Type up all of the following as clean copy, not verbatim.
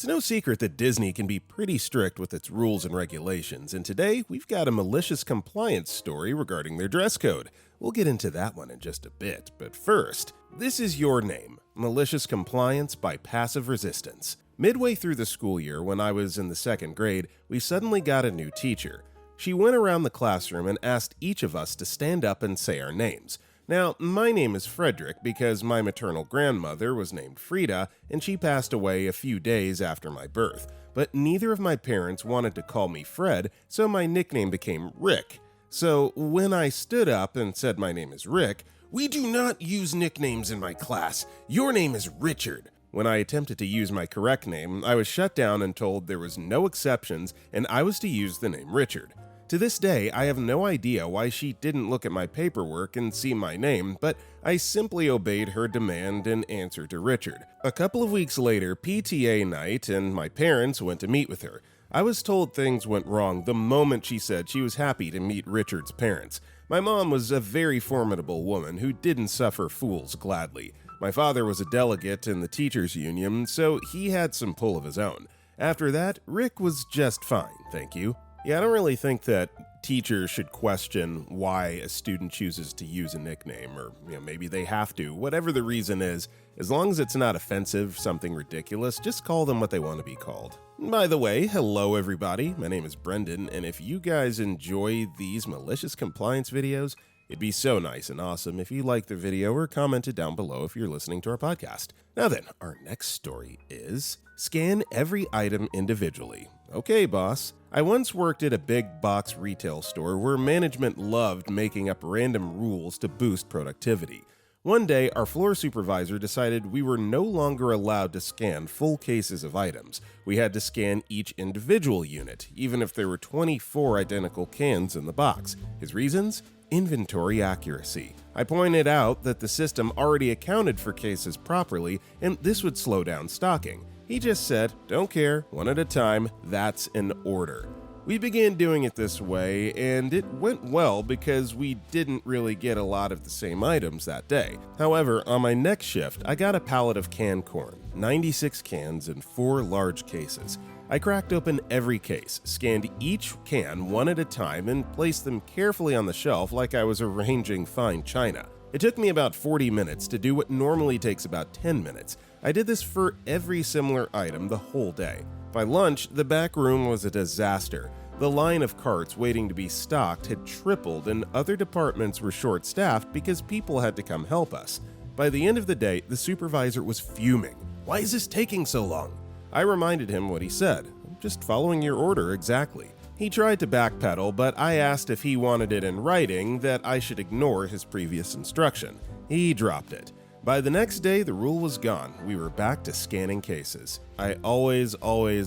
It's no secret that Disney can be pretty strict with its rules and regulations, and today we've got a malicious compliance story regarding their dress code. We'll get into that one in just a bit, but first, this is your name, Malicious Compliance by Passive Resistance. Midway through the school year, when I was in the second grade, we suddenly got a new teacher. She went around the classroom and asked each of us to stand up and say our names. Now, my name is Frederick because my maternal grandmother was named Frida and she passed away a few days after my birth. But neither of my parents wanted to call me Fred, so my nickname became Rick. So when I stood up and said my name is Rick, "We do not use nicknames in my class. Your name is Richard." When I attempted to use my correct name, I was shut down and told there was no exceptions and I was to use the name Richard. To this day, I have no idea why she didn't look at my paperwork and see my name, but I simply obeyed her demand and answered to Richard. A couple of weeks later, PTA night, and my parents went to meet with her. I was told things went wrong the moment she said she was happy to meet Richard's parents. My mom was a very formidable woman who didn't suffer fools gladly. My father was a delegate in the teachers' union, so he had some pull of his own. After that, Rick was just fine, thank you. Yeah, I don't really think that teachers should question why a student chooses to use a nickname, or maybe they have to. Whatever the reason is, as long as it's not offensive, something ridiculous, just call them what they want to be called. By the way, hello everybody, my name is Brendan, and if you guys enjoy these malicious compliance videos, it'd be so nice and awesome if you liked the video or commented down below if you're listening to our podcast. Now then, our next story is scan every item individually. Okay, boss. I once worked at a big box retail store where management loved making up random rules to boost productivity. One day, our floor supervisor decided we were no longer allowed to scan full cases of items. We had to scan each individual unit, even if there were 24 identical cans in the box. His reasons? Inventory accuracy. I pointed out that the system already accounted for cases properly, and this would slow down stocking. He just said, "Don't care, one at a time, that's an order." We began doing it this way, and it went well because we didn't really get a lot of the same items that day. However, on my next shift, I got a pallet of canned corn, 96 cans in 4 large cases. I cracked open every case, scanned each can one at a time, and placed them carefully on the shelf like I was arranging fine china. It took me about 40 minutes to do what normally takes about 10 minutes. I did this for every similar item the whole day. By lunch, the back room was a disaster. The line of carts waiting to be stocked had tripled, and other departments were short-staffed because people had to come help us. By the end of the day, the supervisor was fuming. "Why is this taking so long?" I reminded him what he said. "I'm just following your order exactly." He tried to backpedal, but I asked if he wanted it in writing that I should ignore his previous instruction. He dropped it. By the next day, the rule was gone. We were back to scanning cases. I always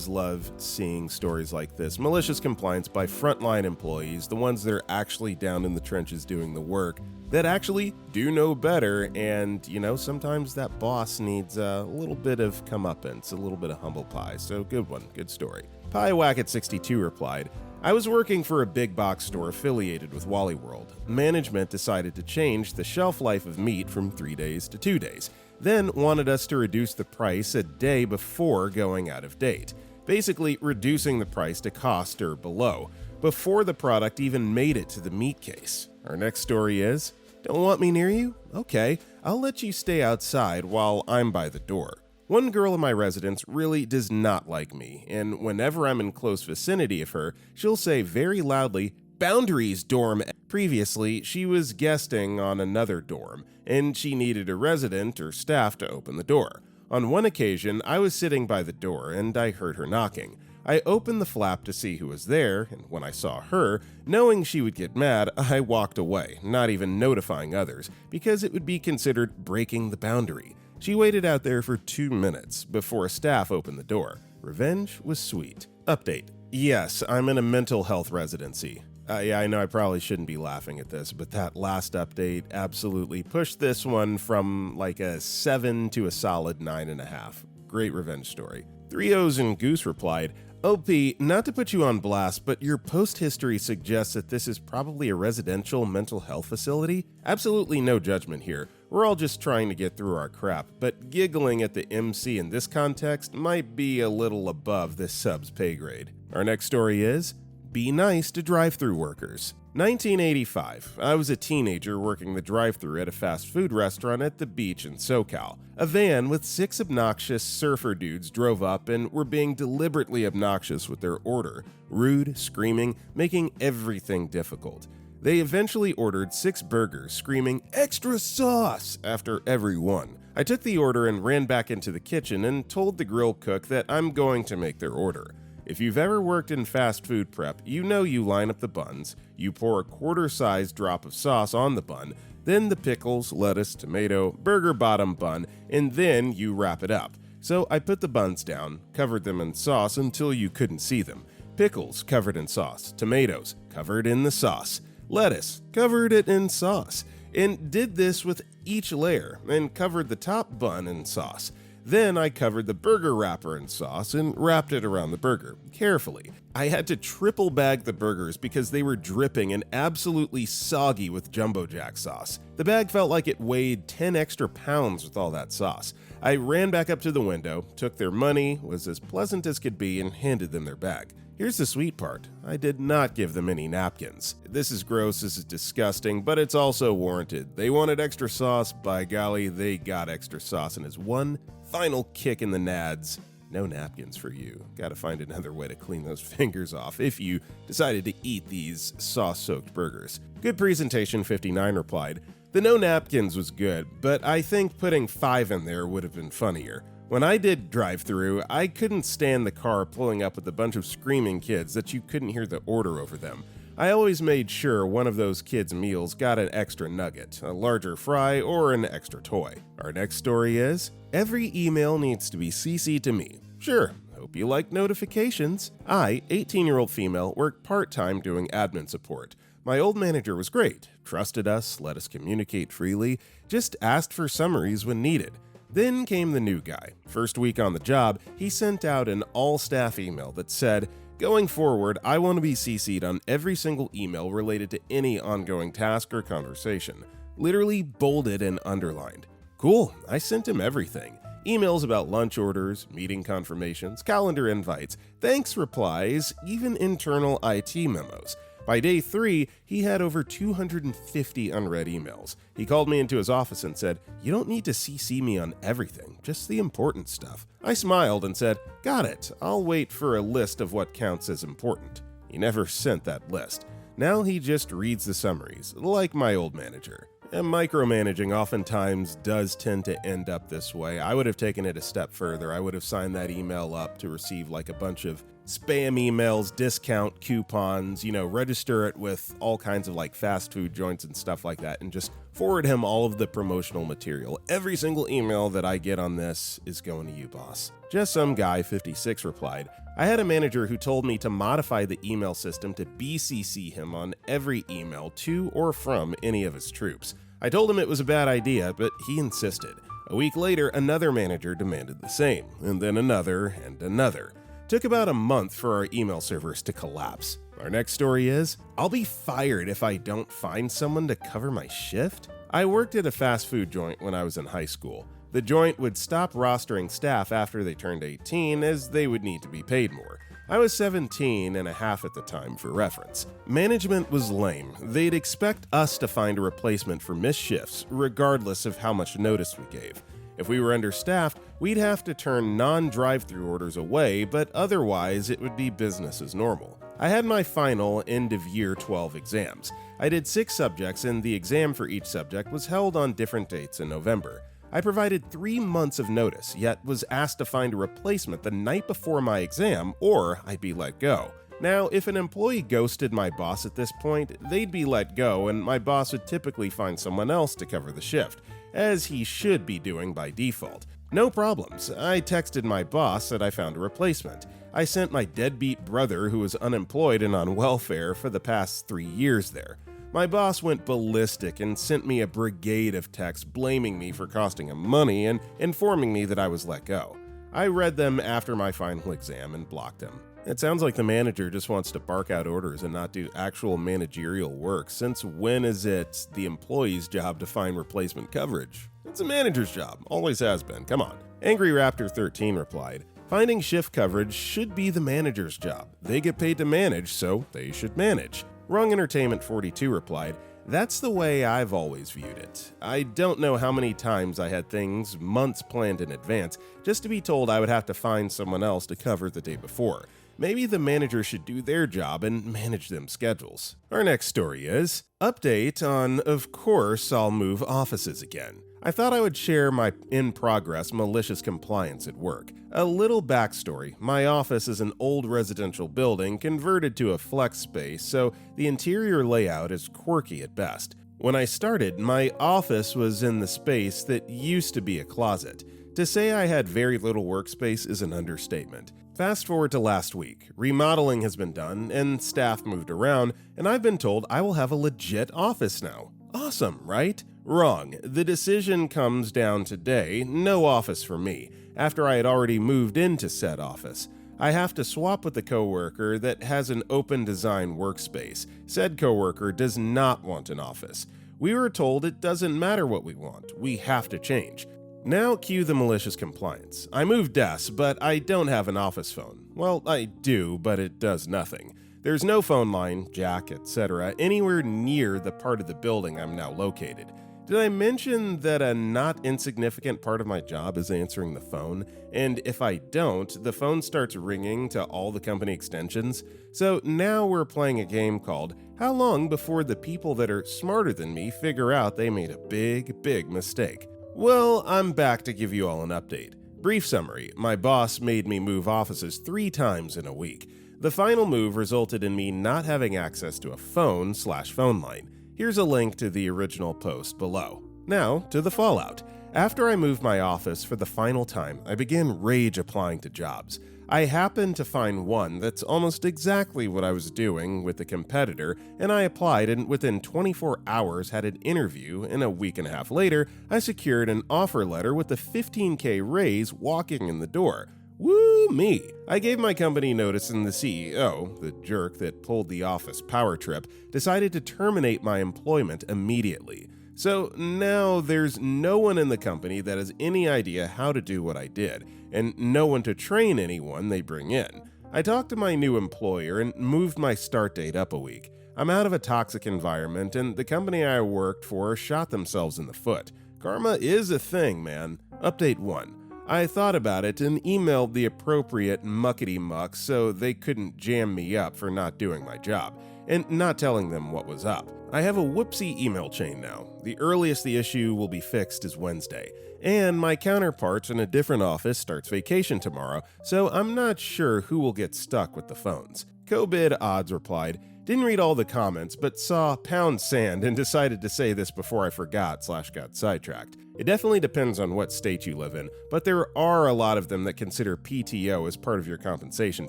love seeing stories like this. Malicious compliance by frontline employees, the ones that are actually down in the trenches doing the work, that actually do know better, and, sometimes that boss needs a little bit of comeuppance, a little bit of humble pie, so good one, good story. PieWhackett62 replied, "I was working for a big box store affiliated with Wally World. Management decided to change the shelf life of meat from 3 days to 2 days, then wanted us to reduce the price a day before going out of date. Basically, reducing the price to cost or below, before the product even made it to the meat case." Our next story is, "Don't want me near you? Okay, I'll let you stay outside while I'm by the door." One girl in my residence really does not like me, and whenever I'm in close vicinity of her, she'll say very loudly, "Boundaries, dorm." Previously, she was guesting on another dorm, and she needed a resident or staff to open the door. On one occasion, I was sitting by the door, and I heard her knocking. I opened the flap to see who was there, and when I saw her, knowing she would get mad, I walked away, not even notifying others, because it would be considered breaking the boundary. She waited out there for 2 minutes before staff opened the door. Revenge was sweet. Update. Yes, I'm in a mental health residency. Yeah, I know I probably shouldn't be laughing at this, but that last update absolutely pushed this one from like a 7 to a solid 9.5. Great revenge story. 3O's and Goose replied, "OP, not to put you on blast, but your post history suggests that this is probably a residential mental health facility. Absolutely no judgment here. We're all just trying to get through our crap, but giggling at the MC in this context might be a little above this sub's pay grade. Our next story is, be nice to drive-thru workers. 1985, I was a teenager working the drive-thru at a fast food restaurant at the beach in SoCal. A van with 6 obnoxious surfer dudes drove up and were being deliberately obnoxious with their order, rude, screaming, making everything difficult. They eventually ordered 6 burgers, screaming, "Extra sauce!" after every one. I took the order and ran back into the kitchen and told the grill cook that I'm going to make their order. If you've ever worked in fast food prep, you know you line up the buns, you pour a quarter-sized drop of sauce on the bun, then the pickles, lettuce, tomato, burger bottom bun, and then you wrap it up. So I put the buns down, covered them in sauce until you couldn't see them. Pickles covered in sauce, tomatoes covered in the sauce, lettuce covered it in sauce, and did this with each layer and covered the top bun in sauce. Then I covered the burger wrapper in sauce and wrapped it around the burger, carefully. I had to triple bag the burgers because they were dripping and absolutely soggy with Jumbo Jack sauce. The bag felt like it weighed 10 extra pounds with all that sauce. I ran back up to the window, took their money, was as pleasant as could be, and handed them their bag. Here's the sweet part. I did not give them any napkins. This is gross, this is disgusting, but it's also warranted. They wanted extra sauce, by golly, they got extra sauce, and as one final kick in the nads, no napkins for you. Gotta find another way to clean those fingers off if you decided to eat these sauce-soaked burgers. Good presentation, 59 replied. The no napkins was good, but I think putting 5 in there would have been funnier. When I did drive-thru, I couldn't stand the car pulling up with a bunch of screaming kids that you couldn't hear the order over them. I always made sure one of those kids' meals got an extra nugget, a larger fry, or an extra toy. Our next story is, every email needs to be CC'd to me. Sure, hope you like notifications. I, 18-year-old female, work part-time doing admin support. My old manager was great, trusted us, let us communicate freely, just asked for summaries when needed. Then came the new guy. First week on the job, he sent out an all-staff email that said, "Going forward, I want to be CC'd on every single email related to any ongoing task or conversation." Literally bolded and underlined. Cool, I sent him everything. Emails about lunch orders, meeting confirmations, calendar invites, thanks replies, even internal IT memos. By day 3, he had over 250 unread emails. He called me into his office and said, "You don't need to CC me on everything, just the important stuff." I smiled and said, "Got it, I'll wait for a list of what counts as important." He never sent that list. Now he just reads the summaries, like my old manager. And micromanaging oftentimes does tend to end up this way. I would have taken it a step further. I would have signed that email up to receive like a bunch of spam emails, discount coupons, register it with all kinds of like fast food joints and stuff like that, and just forward him all of the promotional material. Every single email that I get on this is going to you, boss. Just some guy, 56, replied, "I had a manager who told me to modify the email system to BCC him on every email to or from any of his troops. I told him it was a bad idea, but he insisted. A week later, another manager demanded the same, and then another and another. Took about a month for our email servers to collapse." Our next story is, "I'll be fired if I don't find someone to cover my shift." I worked at a fast food joint when I was in high school. The joint would stop rostering staff after they turned 18 as they would need to be paid more. I was 17 and a half at the time for reference. Management was lame. They'd expect us to find a replacement for missed shifts, regardless of how much notice we gave. If we were understaffed, we'd have to turn non-drive-thru orders away, but otherwise it would be business as normal. I had my final end-of-year 12 exams. I did 6 subjects, and the exam for each subject was held on different dates in November. I provided 3 months of notice, yet was asked to find a replacement the night before my exam, or I'd be let go. Now, if an employee ghosted my boss at this point, they'd be let go, and my boss would typically find someone else to cover the shift, as he should be doing by default. No problems. I texted my boss that I found a replacement. I sent my deadbeat brother, who was unemployed and on welfare for the past 3 years there. My boss went ballistic and sent me a brigade of texts blaming me for costing him money and informing me that I was let go. I read them after my final exam and blocked them. It sounds like the manager just wants to bark out orders and not do actual managerial work. Since when is it the employee's job to find replacement coverage? It's a manager's job, always has been, come on. Angry Raptor 13 replied, finding shift coverage should be the manager's job. They get paid to manage, so they should manage. Wrong Entertainment 42 replied, that's the way I've always viewed it. I don't know how many times I had things months planned in advance just to be told I would have to find someone else to cover the day before. Maybe the manager should do their job and manage them schedules. Our next story is, update on, of course, I'll move offices again. I thought I would share my in-progress malicious compliance at work. A little backstory, my office is an old residential building converted to a flex space, so the interior layout is quirky at best. When I started, my office was in the space that used to be a closet. To say I had very little workspace is an understatement. Fast forward to last week, remodeling has been done and staff moved around, and I've been told I will have a legit office now. Awesome, right? Wrong. The decision comes down today, no office for me, after I had already moved into said office. I have to swap with the coworker that has an open design workspace. Said coworker does not want an office. We were told it doesn't matter what we want, we have to change. Now cue the malicious compliance. I moved desks, but I don't have an office phone. Well, I do, but it does nothing. There's no phone line, jack, etc. anywhere near the part of the building I'm now located. Did I mention that a not insignificant part of my job is answering the phone? And if I don't, the phone starts ringing to all the company extensions. So now we're playing a game called How Long Before the People That Are Smarter Than Me Figure Out They Made a Big Mistake. Well, I'm back to give you all an update. Brief summary, my boss made me move offices 3 times in a week. The final move resulted in me not having access to a phone/phone line. Here's a link to the original post below. Now, to the fallout. After I moved my office for the final time, I began rage applying to jobs. I happened to find one that's almost exactly what I was doing with a competitor, and I applied and within 24 hours had an interview, and a week and a half later, I secured an offer letter with a $15,000 raise walking in the door. Woo me! I gave my company notice and the CEO, the jerk that pulled the office power trip, decided to terminate my employment immediately. So now there's no one in the company that has any idea how to do what I did, and no one to train anyone they bring in. I talked to my new employer and moved my start date up a week. I'm out of a toxic environment, and the company I worked for shot themselves in the foot. Karma is a thing, man. Update 1. I thought about it and emailed the appropriate muckety-mucks so they couldn't jam me up for not doing my job, and not telling them what was up. I have a whoopsie email chain now. The earliest the issue will be fixed is Wednesday, and my counterpart in a different office starts vacation tomorrow, so I'm not sure who will get stuck with the phones. Cobid Odds replied, didn't read all the comments, but saw pound sand and decided to say this before I forgot/got sidetracked. It definitely depends on what state you live in, but there are a lot of them that consider PTO as part of your compensation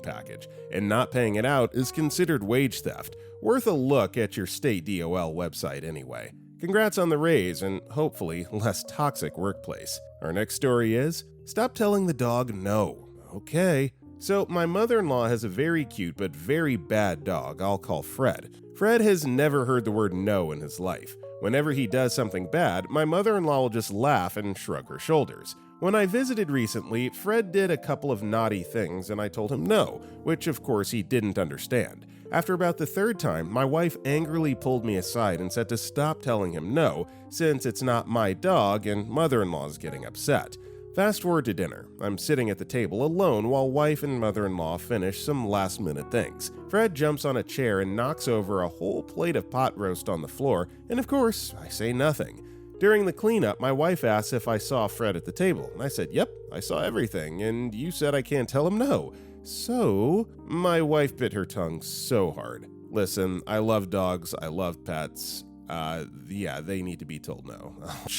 package, and not paying it out is considered wage theft. Worth a look at your state DOL website anyway. Congrats on the raise and hopefully less toxic workplace. Our next story is, stop telling the dog no. Okay. So my mother-in-law has a very cute but very bad dog I'll call Fred. Fred has never heard the word no in his life. Whenever he does something bad, my mother-in-law will just laugh and shrug her shoulders. When I visited recently, Fred did a couple of naughty things and I told him no, which of course he didn't understand. After about the 3rd time, my wife angrily pulled me aside and said to stop telling him no, since it's not my dog and mother-in-law's getting upset. Fast forward to dinner. I'm sitting at the table alone while wife and mother-in-law finish some last-minute things. Fred jumps on a chair and knocks over a whole plate of pot roast on the floor, and of course, I say nothing. During the cleanup, my wife asks if I saw Fred at the table, and I said, yep, I saw everything, and you said I can't tell him no. So, my wife bit her tongue so hard. Listen, I love dogs, I love pets. Yeah, they need to be told no.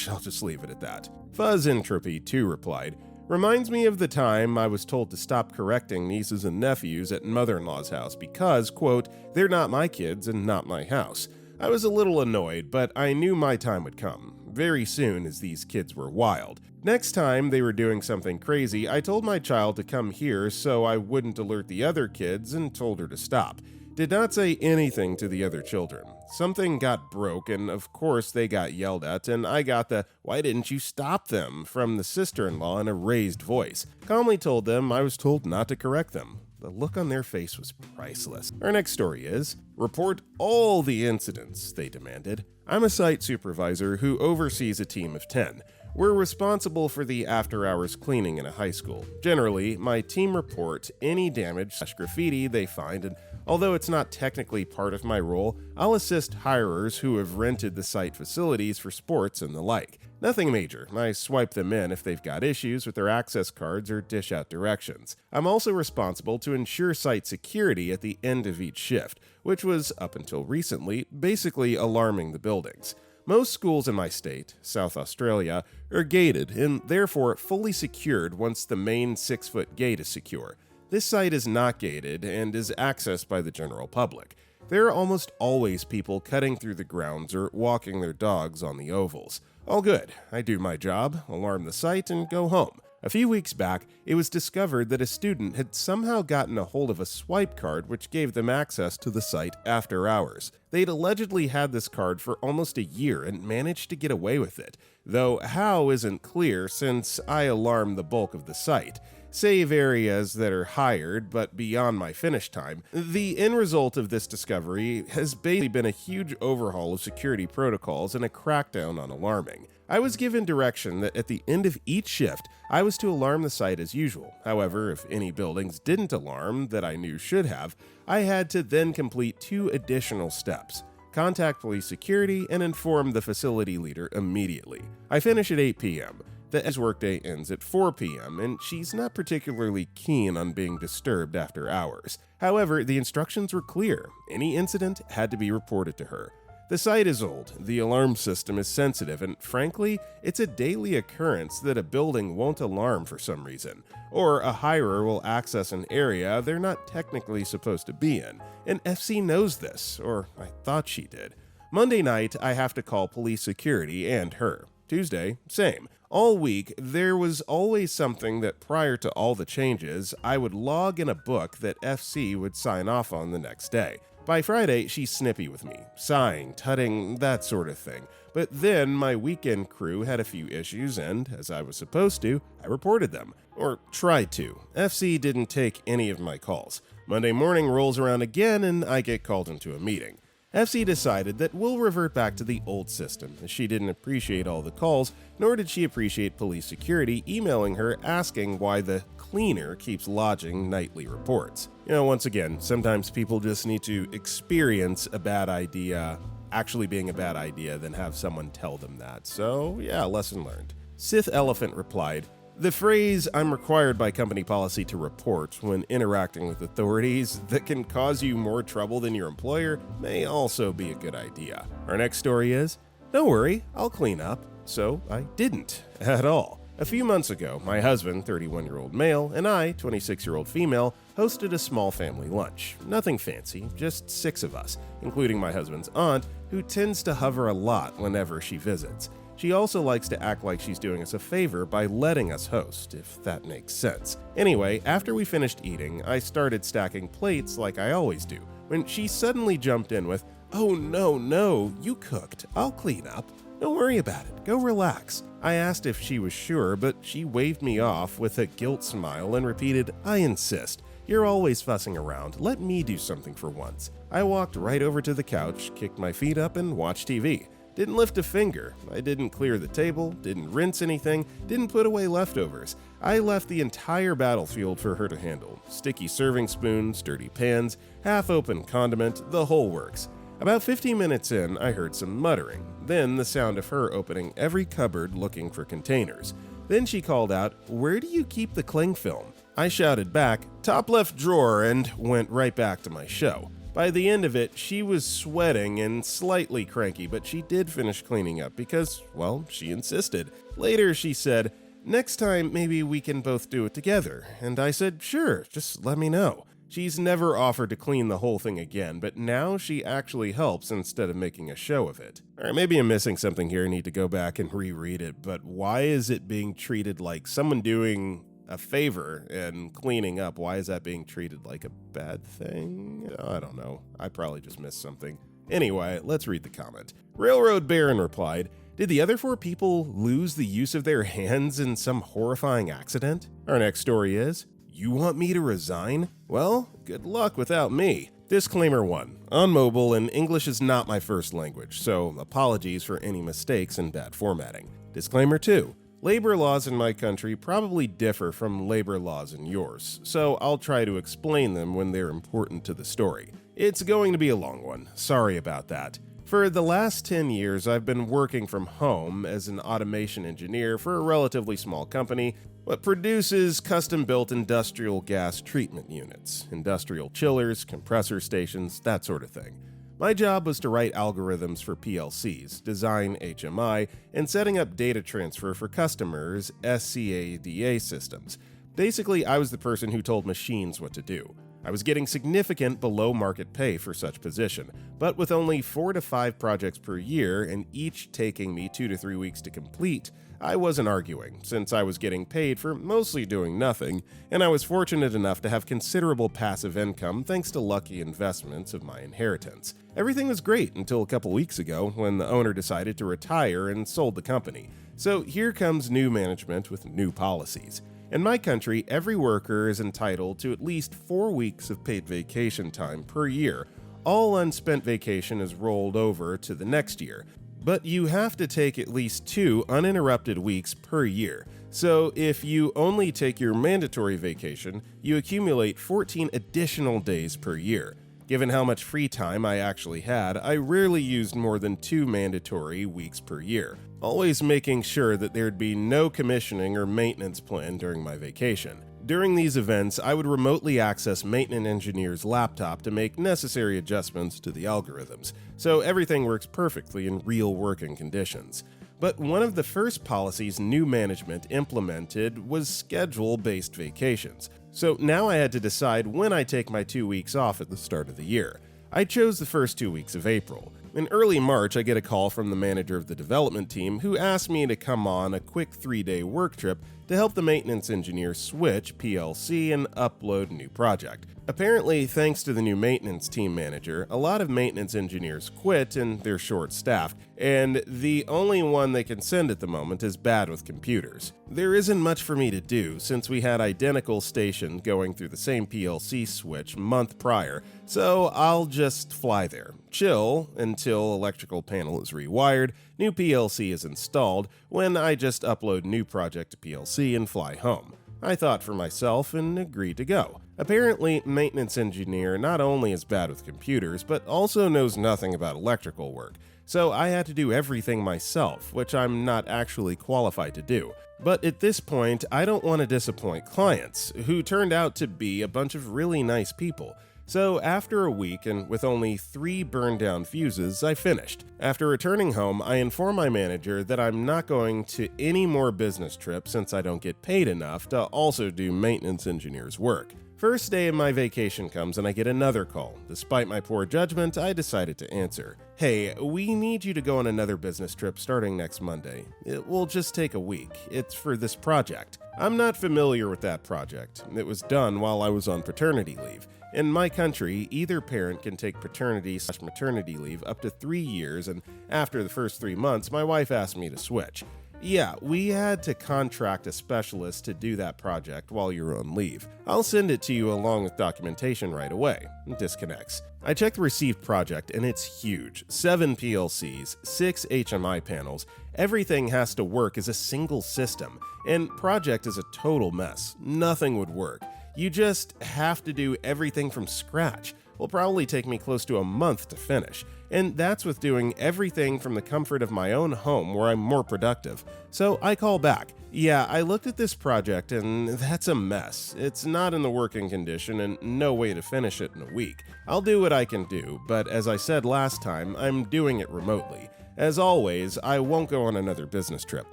I'll just leave it at that. Fuzz Entropy 2 replied, reminds me of the time I was told to stop correcting nieces and nephews at mother-in-law's house because, quote, they're not my kids and not my house. I was a little annoyed, but I knew my time would come. very soon as these kids were wild. Next time they were doing something crazy, I told my child to come here so I wouldn't alert the other kids and told her to stop. Did not say anything to the other children. Something got broke, and of course they got yelled at, and I got the "why didn't you stop them" from the sister-in-law in a raised voice. Calmly told them I was told not to correct them. The look on their face was priceless. Our next story is, report all the incidents, they demanded. I'm a site supervisor who oversees a team of 10. We're responsible for the after-hours cleaning in a high school. Generally, my team report any damage/graffiti they find, and although it's not technically part of my role, I'll assist hirers who have rented the site facilities for sports and the like. Nothing major. I swipe them in if they've got issues with their access cards or dish out directions. I'm also responsible to ensure site security at the end of each shift, which was, up until recently, basically alarming the buildings. Most schools in my state, South Australia, are gated and therefore fully secured once the main 6-foot gate is secure. This site is not gated and is accessed by the general public. There are almost always people cutting through the grounds or walking their dogs on the ovals. All good. I do my job, alarm the site, and go home. A few weeks back, it was discovered that a student had somehow gotten a hold of a swipe card which gave them access to the site after hours. They'd allegedly had this card for almost a year and managed to get away with it, though how isn't clear since I alarm the bulk of the site, save areas that are hired but beyond my finish time. The end result of this discovery has basically been a huge overhaul of security protocols and a crackdown on alarming. I was given direction that at the end of each shift, I was to alarm the site as usual. However, if any buildings didn't alarm that I knew should have, I had to then complete 2 additional steps. Contact police security and inform the facility leader immediately. I finish at 8 p.m. The workday ends at 4 p.m., and she's not particularly keen on being disturbed after hours. However, the instructions were clear. Any incident had to be reported to her. The site is old, the alarm system is sensitive, and frankly, it's a daily occurrence that a building won't alarm for some reason, or a hirer will access an area they're not technically supposed to be in, and FC knows this, or I thought she did. Monday night, I have to call police security and her. Tuesday, same. All week, there was always something that prior to all the changes, I would log in a book that FC would sign off on the next day. By Friday, she's snippy with me, sighing, tutting, that sort of thing. But then my weekend crew had a few issues and, as I was supposed to, I reported them. Or tried to. FC didn't take any of my calls. Monday morning rolls around again and I get called into a meeting. FC decided that we'll revert back to the old system, as she didn't appreciate all the calls, nor did she appreciate police security emailing her asking why the cleaner keeps lodging nightly reports. Once again, sometimes people just need to experience a bad idea actually being a bad idea than have someone tell them that. So, yeah, lesson learned. Sith Elephant replied, "The phrase, 'I'm required by company policy to report' when interacting with authorities that can cause you more trouble than your employer may also be a good idea." Our next story is, "Don't worry, I'll clean up." So I didn't at all. A few months ago, my husband, 31-year-old male, and I, 26-year-old female, hosted a small family lunch. Nothing fancy, just 6 of us, including my husband's aunt, who tends to hover a lot whenever she visits. She also likes to act like she's doing us a favor by letting us host, if that makes sense. Anyway, after we finished eating, I started stacking plates like I always do, when she suddenly jumped in with, "Oh no, you cooked, I'll clean up. Don't worry about it, go relax." I asked if she was sure, but she waved me off with a guilt smile and repeated, "I insist. You're always fussing around, let me do something for once." I walked right over to the couch, kicked my feet up, and watched TV. Didn't lift a finger. I didn't clear the table, didn't rinse anything, didn't put away leftovers. I left the entire battlefield for her to handle. Sticky serving spoons, dirty pans, half-open condiment, the whole works. About 15 minutes in, I heard some muttering, then the sound of her opening every cupboard looking for containers. Then she called out, "Where do you keep the cling film?" I shouted back, "Top left drawer," and went right back to my show. By the end of it, she was sweating and slightly cranky, but she did finish cleaning up because, well, she insisted. Later, she said, "Next time, maybe we can both do it together." And I said, "Sure, just let me know." She's never offered to clean the whole thing again, but now she actually helps instead of making a show of it. Alright, maybe I'm missing something here, I need to go back and reread it, but why is it being treated like someone doing a favor and cleaning up? Why is that being treated like a bad thing? I don't know. I probably just missed something. Anyway, let's read the comment. Railroad Baron replied, "Did the other 4 people lose the use of their hands in some horrifying accident?" Our next story is, "You want me to resign? Well, good luck without me." Disclaimer 1. On mobile, and English is not my first language, so apologies for any mistakes and bad formatting. Disclaimer 2. Labor laws in my country probably differ from labor laws in yours, so I'll try to explain them when they're important to the story. It's going to be a long one, sorry about that. For the last 10 years, I've been working from home as an automation engineer for a relatively small company that produces custom-built industrial gas treatment units, industrial chillers, compressor stations, that sort of thing. My job was to write algorithms for PLCs, design HMI, and setting up data transfer for customers' SCADA systems. Basically, I was the person who told machines what to do. I was getting significant below-market pay for such position, but with only 4 to 5 projects per year and each taking me 2 to 3 weeks to complete, I wasn't arguing, since I was getting paid for mostly doing nothing, and I was fortunate enough to have considerable passive income thanks to lucky investments of my inheritance. Everything was great until a couple weeks ago when the owner decided to retire and sold the company. So here comes new management with new policies. In my country, every worker is entitled to at least 4 weeks of paid vacation time per year. All unspent vacation is rolled over to the next year, but you have to take at least 2 uninterrupted weeks per year. So if you only take your mandatory vacation, you accumulate 14 additional days per year. Given how much free time I actually had, I rarely used more than 2 mandatory weeks per year, always making sure that there'd be no commissioning or maintenance planned during my vacation. During these events, I would remotely access maintenance engineer's laptop to make necessary adjustments to the algorithms, so everything works perfectly in real working conditions. But one of the first policies new management implemented was schedule-based vacations. So now I had to decide when I take my 2 weeks off at the start of the year. I chose the first 2 weeks of April. In early March, I get a call from the manager of the development team who asked me to come on a quick 3-day work trip to help the maintenance engineer switch PLC and upload a new project. Apparently, thanks to the new maintenance team manager, a lot of maintenance engineers quit and they're short-staffed, and the only one they can send at the moment is bad with computers. There isn't much for me to do since we had identical stations going through the same PLC switch month prior, so I'll just fly there, chill until electrical panel is rewired, new PLC is installed, when I just upload new project to PLC and fly home. I thought for myself and agreed to go. Apparently, maintenance engineer not only is bad with computers, but also knows nothing about electrical work, so I had to do everything myself, which I'm not actually qualified to do. But at this point, I don't want to disappoint clients, who turned out to be a bunch of really nice people. So after a week and with only 3 burned down fuses, I finished. After returning home, I inform my manager that I'm not going to any more business trips since I don't get paid enough to also do maintenance engineer's work. First day of my vacation comes and I get another call. Despite my poor judgment, I decided to answer. "Hey, we need you to go on another business trip starting next Monday. It will just take a week. It's for this project." I'm not familiar with that project. It was done while I was on paternity leave. In my country, either parent can take paternity/maternity leave up to 3 years, and after the first 3 months, my wife asked me to switch. Yeah, we had to contract a specialist to do that project while you're on leave. I'll send it to you along with documentation right away. Disconnects. I checked the received project and it's huge. 7 PLCs, 6 HMI panels. Everything has to work as a single system, and project is a total mess. Nothing would work. You just have to do everything from scratch. Will probably take me close to a month to finish, and that's with doing everything from the comfort of my own home where I'm more productive. So I call back. Yeah, I looked at this project and that's a mess. It's not in the working condition and no way to finish it in a week. I'll do what I can do, but as I said last time, I'm doing it remotely. As always, I won't go on another business trip,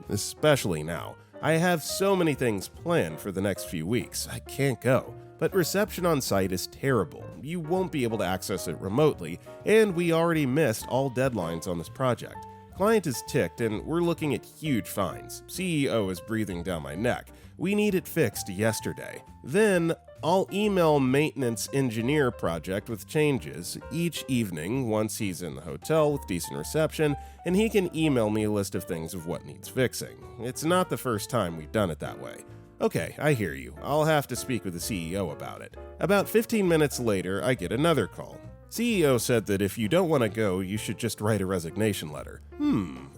especially now. I have so many things planned for the next few weeks, I can't go. But reception on site is terrible. You won't be able to access it remotely, and we already missed all deadlines on this project. Client is ticked, and we're looking at huge fines. CEO is breathing down my neck. We need it fixed yesterday. Then I'll email maintenance engineer project with changes each evening once he's in the hotel with decent reception, and he can email me a list of things of what needs fixing. It's not the first time we've done it that way. Okay, I hear you. I'll have to speak with the CEO about it. About 15 minutes later, I get another call. CEO said that if you don't want to go, you should just write a resignation letter.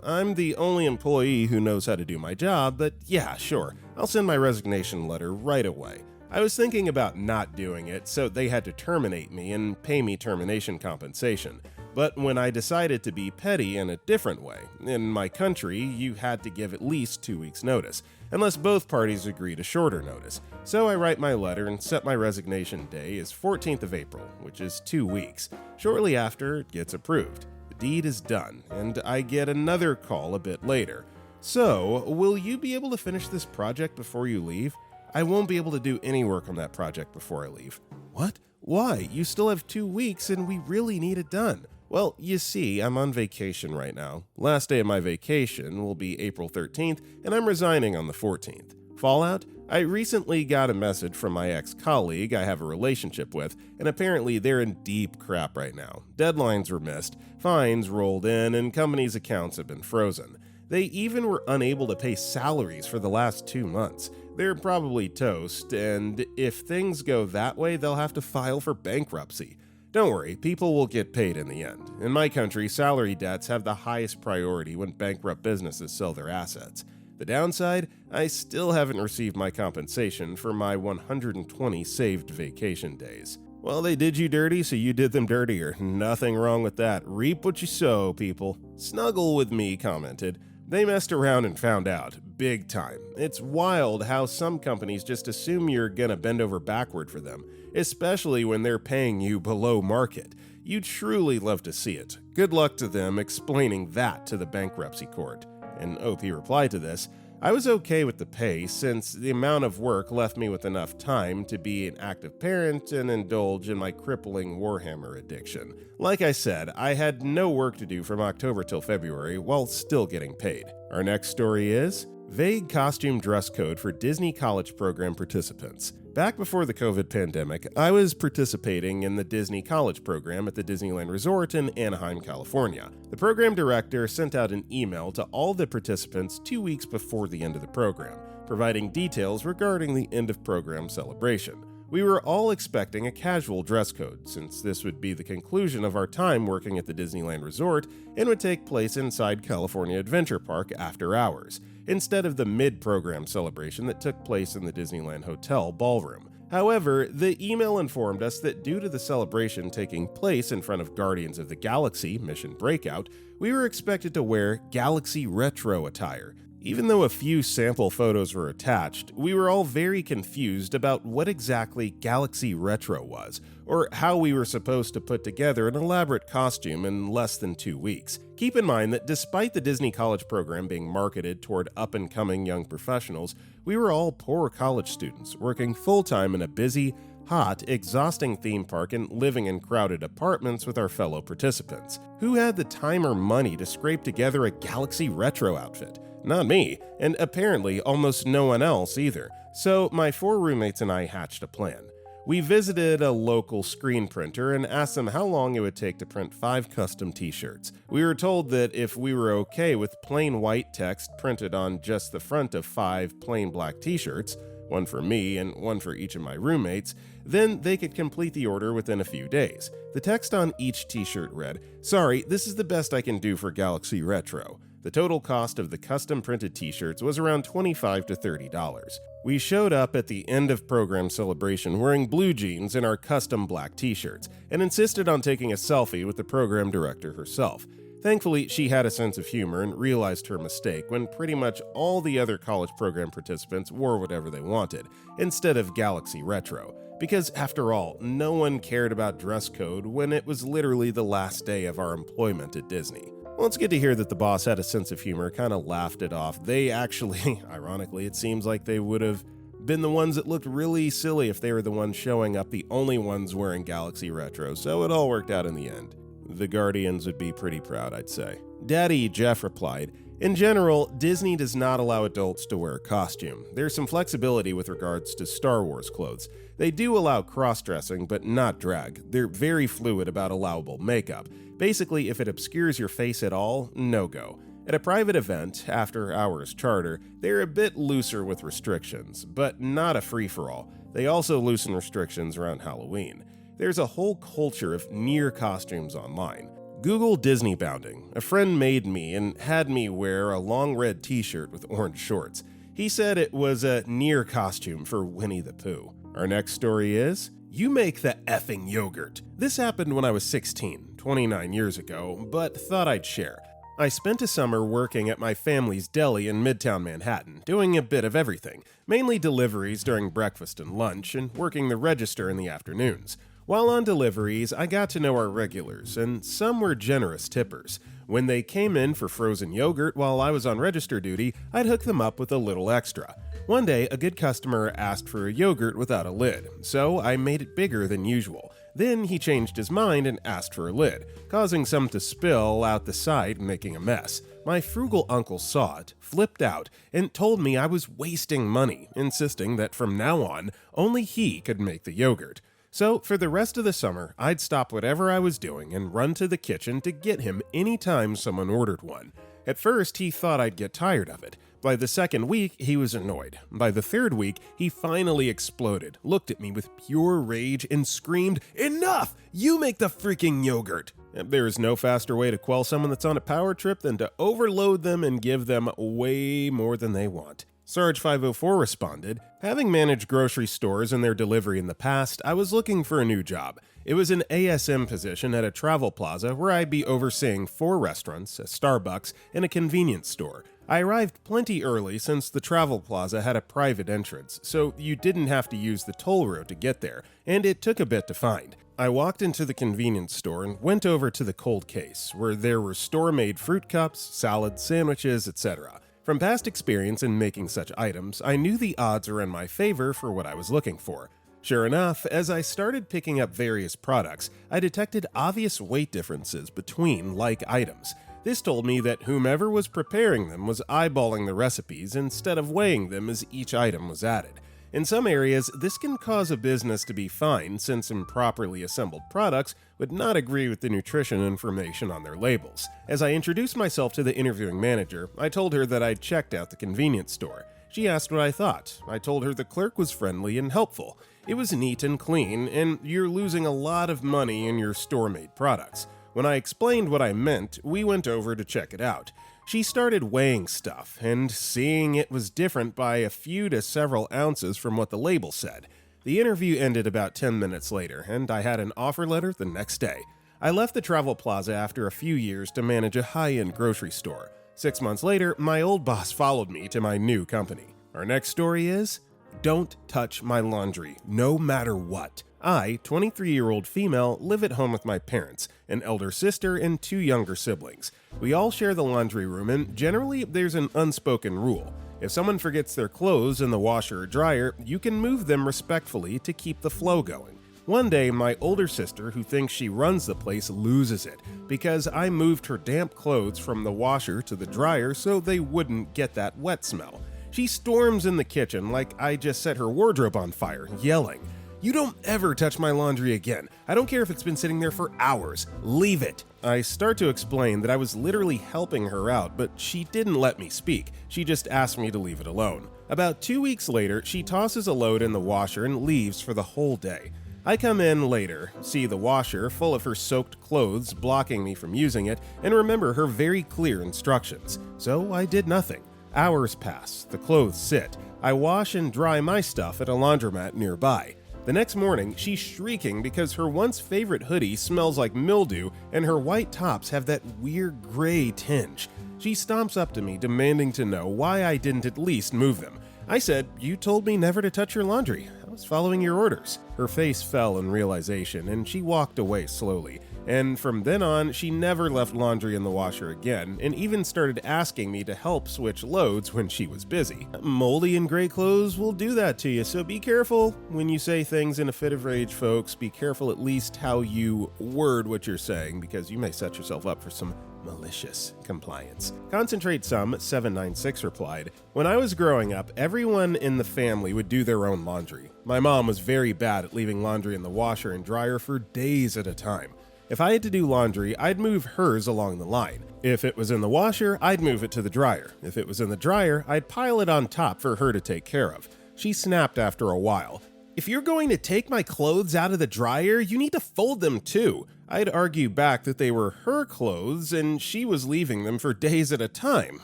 I'm the only employee who knows how to do my job, but yeah, sure. I'll send my resignation letter right away. I was thinking about not doing it, so they had to terminate me and pay me termination compensation. But when I decided to be petty in a different way, in my country, you had to give at least 2 weeks' notice, unless both parties agreed a shorter notice. So I write my letter and set my resignation day as 14th of April, which is 2 weeks. Shortly after, it gets approved. The deed is done, and I get another call a bit later. So, will you be able to finish this project before you leave? I won't be able to do any work on that project before I leave. What? Why? You still have 2 weeks and we really need it done. Well, you see, I'm on vacation right now. Last day of my vacation will be April 13th, and I'm resigning on the 14th. Fallout? I recently got a message from my ex-colleague I have a relationship with, and apparently they're in deep crap right now. Deadlines were missed, fines rolled in, and companies' accounts have been frozen. They even were unable to pay salaries for the last 2 months. They're probably toast, and if things go that way, they'll have to file for bankruptcy. Don't worry, people will get paid in the end. In my country, salary debts have the highest priority when bankrupt businesses sell their assets. The downside, I still haven't received my compensation for my 120 saved vacation days. Well, they did you dirty, so you did them dirtier. Nothing wrong with that. Reap what you sow, people. Snuggle with me commented, "They messed around and found out. Big time. It's wild how some companies just assume you're gonna bend over backward for them, especially when they're paying you below market. You'd truly love to see it. Good luck to them explaining that to the bankruptcy court." And OP replied to this, "I was okay with the pay since the amount of work left me with enough time to be an active parent and indulge in my crippling Warhammer addiction. Like I said, I had no work to do from October till February while still getting paid." Our next story is vague costume dress code for Disney College Program participants. Back before the COVID pandemic, I was participating in the Disney College Program at the Disneyland Resort in Anaheim, California. The program director sent out an email to all the participants 2 weeks before the end of the program, providing details regarding the end of program celebration. We were all expecting a casual dress code, since this would be the conclusion of our time working at the Disneyland Resort and would take place inside California Adventure Park after hours, instead of the mid-program celebration that took place in the Disneyland Hotel ballroom. However, the email informed us that due to the celebration taking place in front of Guardians of the Galaxy Mission Breakout, we were expected to wear Galaxy Retro attire. Even though a few sample photos were attached, we were all very confused about what exactly Galaxy Retro was, or how we were supposed to put together an elaborate costume in less than 2 weeks. Keep in mind that despite the Disney College Program being marketed toward up-and-coming young professionals, we were all poor college students working full-time in a busy, hot, exhausting theme park and living in crowded apartments with our fellow participants. Who had the time or money to scrape together a Galaxy Retro outfit? Not me, and apparently almost no one else either. So my 4 roommates and I hatched a plan. We visited a local screen printer and asked them how long it would take to print 5 custom t-shirts. We were told that if we were okay with plain white text printed on just the front of 5 plain black t-shirts, one for me and one for each of my roommates, then they could complete the order within a few days. The text on each t-shirt read, "Sorry, this is the best I can do for Galaxy Retro." The total cost of the custom printed t-shirts was around $25 to $30. We showed up at the end of program celebration wearing blue jeans and our custom black t-shirts, and insisted on taking a selfie with the program director herself. Thankfully, she had a sense of humor and realized her mistake when pretty much all the other college program participants wore whatever they wanted, instead of Galaxy Retro. Because after all, no one cared about dress code when it was literally the last day of our employment at Disney. Well, it's good to hear that the boss had a sense of humor, kind of laughed it off. They actually, ironically, it seems like they would have been the ones that looked really silly if they were the ones showing up, the only ones wearing Galaxy Retro, so it all worked out in the end. The Guardians would be pretty proud, I'd say. Daddy Jeff replied, "In general, Disney does not allow adults to wear a costume. There's some flexibility with regards to Star Wars clothes. They do allow cross-dressing, but not drag. They're very fluid about allowable makeup. Basically, if it obscures your face at all, no go. At a private event, after hours charter, they're a bit looser with restrictions, but not a free-for-all. They also loosen restrictions around Halloween. There's a whole culture of near costumes online. Google Disney bounding. A friend made me and had me wear a long red t-shirt with orange shorts. He said it was a near costume for Winnie the Pooh." Our next story is, "You make the effing yogurt." This happened when I was 16, 29 years ago, but thought I'd share. I spent a summer working at my family's deli in Midtown Manhattan, doing a bit of everything, mainly deliveries during breakfast and lunch, and working the register in the afternoons. While on deliveries, I got to know our regulars, and some were generous tippers. When they came in for frozen yogurt while I was on register duty, I'd hook them up with a little extra. One day, a good customer asked for a yogurt without a lid, so I made it bigger than usual. Then he changed his mind and asked for a lid, causing some to spill out the side and making a mess. My frugal uncle saw it, flipped out, and told me I was wasting money, insisting that from now on, only he could make the yogurt. So, for the rest of the summer, I'd stop whatever I was doing and run to the kitchen to get him anytime someone ordered one. At first, he thought I'd get tired of it. By the second week, he was annoyed. By the third week, he finally exploded, looked at me with pure rage, and screamed, "Enough! You make the freaking yogurt!" There is no faster way to quell someone that's on a power trip than to overload them and give them way more than they want. Sarge504 responded, "Having managed grocery stores and their delivery in the past, I was looking for a new job. It was an ASM position at a travel plaza where I'd be overseeing 4 restaurants, a Starbucks, and a convenience store. I arrived plenty early since the travel plaza had a private entrance, so you didn't have to use the toll road to get there, and it took a bit to find. I walked into the convenience store and went over to the cold case, where there were store-made fruit cups, salads, sandwiches, etc. From past experience in making such items, I knew the odds were in my favor for what I was looking for. Sure enough, as I started picking up various products, I detected obvious weight differences between like items. This told me that whomever was preparing them was eyeballing the recipes instead of weighing them as each item was added. In some areas, this can cause a business to be fined since improperly assembled products would not agree with the nutrition information on their labels. As I introduced myself to the interviewing manager, I told her that I'd checked out the convenience store. She asked what I thought. I told her the clerk was friendly and helpful. It was neat and clean, and you're losing a lot of money in your store-made products. When I explained what I meant, we went over to check it out. She started weighing stuff, and seeing it was different by a few to several ounces from what the label said. The interview ended about 10 minutes later, and I had an offer letter the next day. I left the travel plaza after a few years to manage a high-end grocery store. 6 months later, my old boss followed me to my new company. Our next story is, "Don't touch my laundry, no matter what." I, 23-year-old female, live at home with my parents, an elder sister, and 2 younger siblings. We all share the laundry room, and generally there's an unspoken rule. If someone forgets their clothes in the washer or dryer, you can move them respectfully to keep the flow going. One day, my older sister, who thinks she runs the place, loses it because I moved her damp clothes from the washer to the dryer so they wouldn't get that wet smell. She storms in the kitchen like I just set her wardrobe on fire, yelling, "You don't ever touch my laundry again. I don't care if it's been sitting there for hours. Leave it." I start to explain that I was literally helping her out, but she didn't let me speak. She just asked me to leave it alone. About 2 weeks later, she tosses a load in the washer and leaves for the whole day. I come in later, see the washer full of her soaked clothes blocking me from using it, and remember her very clear instructions. So I did nothing. Hours pass, the clothes sit. I wash and dry my stuff at a laundromat nearby. The next morning, she's shrieking because her once favorite hoodie smells like mildew and her white tops have that weird gray tinge. She stomps up to me demanding to know why I didn't at least move them. I said, "You told me never to touch your laundry. was following your orders." Her face fell in realization, and she walked away slowly. And from then on, she never left laundry in the washer again, and even started asking me to help switch loads when she was busy. Moldy and gray clothes will do that to you, so be careful when you say things in a fit of rage, folks. Be careful at least how you word what you're saying, because you may set yourself up for some malicious compliance. Concentrate Some 796 replied, "When I was growing up, everyone in the family would do their own laundry. My mom was very bad at leaving laundry in the washer and dryer for days at a time. If I had to do laundry, I'd move hers along the line. If it was in the washer, I'd move it to the dryer. If it was in the dryer, I'd pile it on top for her to take care of." She snapped after a while, "If you're going to take my clothes out of the dryer, you need to fold them too." I'd argue back that they were her clothes and she was leaving them for days at a time,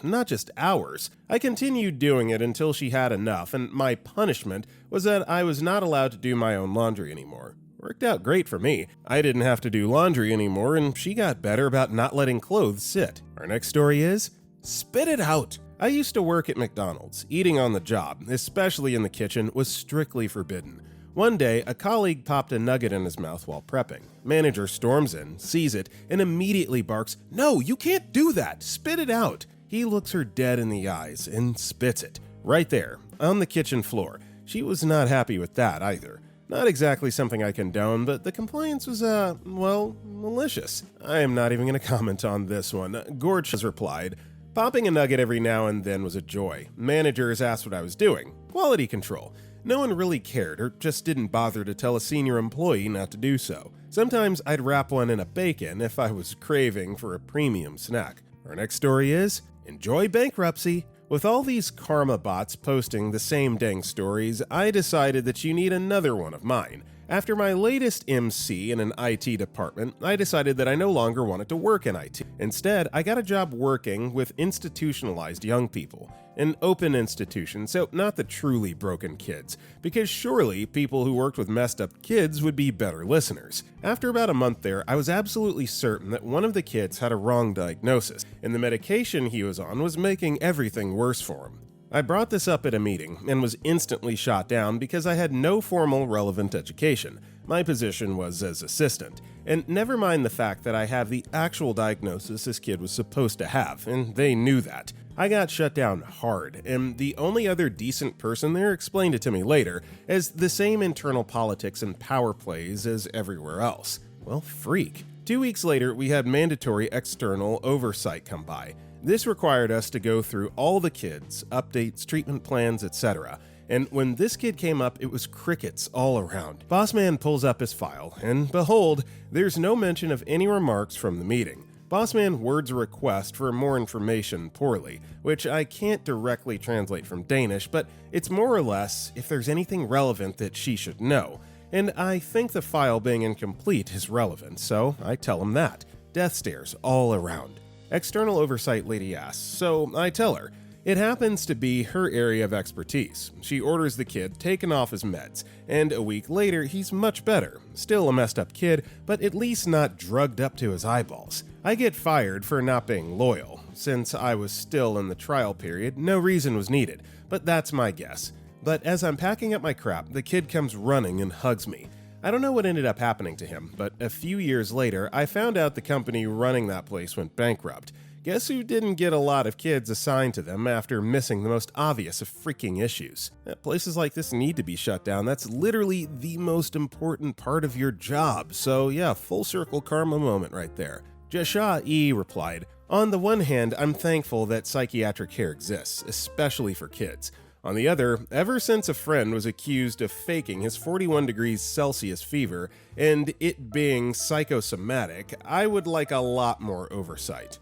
not just hours. I continued doing it until she had enough, and my punishment was that I was not allowed to do my own laundry anymore. Worked out great for me. I didn't have to do laundry anymore, and she got better about not letting clothes sit. Our next story is, "Spit it out." I used to work at McDonald's. Eating on the job, especially in the kitchen, was strictly forbidden. One day, a colleague popped a nugget in his mouth while prepping. Manager storms in, sees it, and immediately barks, "No, you can't do that! Spit it out!" He looks her dead in the eyes and spits it. Right there, on the kitchen floor. She was not happy with that either. Not exactly something I condone, but the compliance was, malicious. I am not even going to comment on this one. Gorge has replied, "Popping a nugget every now and then was a joy. Managers asked what I was doing. Quality control. No one really cared or just didn't bother to tell a senior employee not to do so. Sometimes I'd wrap one in a bacon if I was craving for a premium snack." Our next story is, "Enjoy bankruptcy." With all these karma bots posting the same dang stories, I decided that you need another one of mine. After my latest MC in an IT department, I decided that I no longer wanted to work in IT. Instead, I got a job working with institutionalized young people. An open institution, so not the truly broken kids, because surely people who worked with messed up kids would be better listeners. After about a month there, I was absolutely certain that one of the kids had a wrong diagnosis, and the medication he was on was making everything worse for him. I brought this up at a meeting and was instantly shot down because I had no formal relevant education. My position was as assistant, and never mind the fact that I have the actual diagnosis this kid was supposed to have, and they knew that. I got shut down hard, and the only other decent person there explained it to me later as the same internal politics and power plays as everywhere else. Well, freak. 2 weeks later, we had mandatory external oversight come by. This required us to go through all the kids, updates, treatment plans, etc. And when this kid came up, it was crickets all around. Bossman pulls up his file, and behold, there's no mention of any remarks from the meeting. Bossman words a request for more information poorly, which I can't directly translate from Danish, but it's more or less if there's anything relevant that she should know. And I think the file being incomplete is relevant, so I tell him that. Death stares all around. External oversight lady asks, so I tell her. It happens to be her area of expertise. She orders the kid taken off his meds, and a week later he's much better. Still a messed up kid, but at least not drugged up to his eyeballs. I get fired for not being loyal. Since I was still in the trial period, no reason was needed, but that's my guess. But as I'm packing up my crap, the kid comes running and hugs me. I don't know what ended up happening to him, but a few years later, I found out the company running that place went bankrupt. Guess who didn't get a lot of kids assigned to them after missing the most obvious of freaking issues? Places like this need to be shut down. That's literally the most important part of your job. So yeah, full circle karma moment right there. Jasha E. replied, "On the one hand, I'm thankful that psychiatric care exists, especially for kids. On the other, ever since a friend was accused of faking his 41 degrees Celsius fever and it being psychosomatic, I would like a lot more oversight."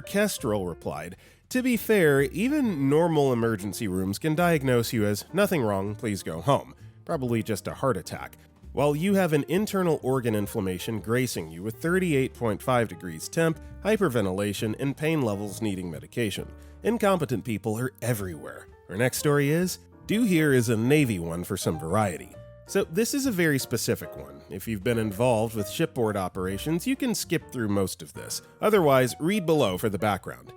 Kestrel replied, "To be fair, even normal emergency rooms can diagnose you as nothing wrong, please go home. Probably just a heart attack. While you have an internal organ inflammation gracing you with 38.5 degrees temp, hyperventilation, and pain levels needing medication. Incompetent people are everywhere." Our next story is, "Do Here is a Navy one for some variety." So this is a very specific one. If you've been involved with shipboard operations, you can skip through most of this. Otherwise, read below for the background.